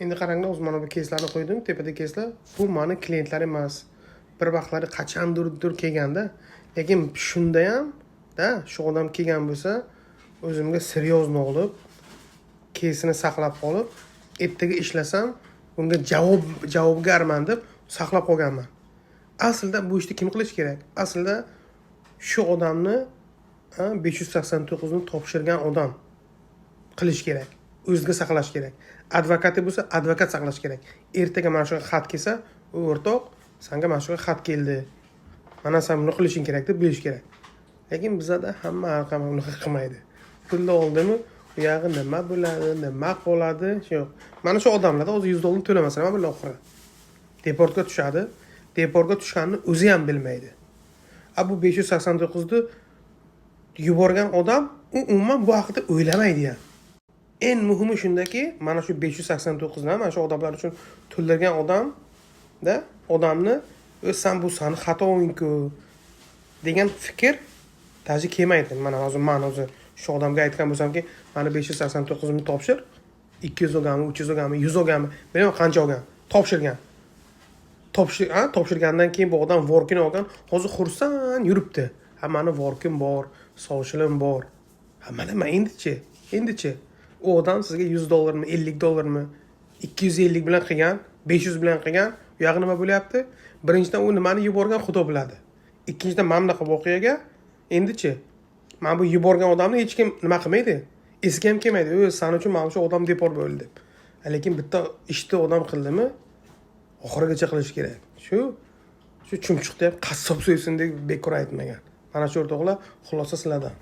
Endi qaranglar, o'zi mana bu keyslarni qo'ydim, tepada keyslar. Bu meni klientlar emas. Bir vaqtlari qachondir kelganda, lekin shunda ham da shu odam kelgan bo'lsa, o'zimga seryozni olib, keysini saqlab qolib, ertaga ishlasam, bunga javobgarman deb saqlab qolganman. Aslida bu ishni kim qilish kerak? Aslida shu odamni 589 ni topshirgan odam qilish kerak. O'ziga saqlash kerak. Advokati bo'lsa, advokat saqlash kerak. Ertaga mana shu xat kelsa, o'rtoq, senga mana shu xat keldi. Mana sen buni qilishing kerak deb bilish kerak. Lekin bizda hamma unaqa qilmaydi. Pulni oldimi, u yog'i nima bo'ladi, nima qoladi, yo'q. Mana shu odamlarda o'zi $100 to'lamasa nima bo'ladi oxiri? Deportga tushadi. Deportga tushganini o'zi ham bilmaydi. Bu 589 ni yuborgan odam umuman bu haqida o'ylamaydi ham. En muhimi shundaki, mana shu 589 dan mana shu odamlar uchun to'ldirgan odamni sen bu sani xatoing-ku degan fikr taji kelmaydi. Mana hozir men shu odamga aytgan bo'lsamki, mana 589 ni topshir, 200 olganmi, 300 olganmi, 100 olganmi, bilmayman qancha olgan, topshirgan. Topshirgandan keyin bu odam vorkini olgan, hozir xursand yuribdi. Mani vorkim bor, sovchilim bor. Mana endichi u odam sizga $100 mi, $50 mi, 250 bilan qilgan, 500 bilan qilgan, u yog'i nima bo'lyapti? Birinchidan u nimani yuborgan Xudo biladi. Ikkinchidan mana bunaqa voqeaga endichi men bu yuborgan odamni hech kim nima qilmaydi. Esiga ham kelmaydi. Sen uchun mana shu odam deport bo'ldi deb. Lekin bitta ishni odam qildimi, oxirigacha qilish kerak. Shu chumchuqda ham qassob so'ysin deb bekor aytmagan. Mana shu o'rtoqlar, xulosa sizlardan.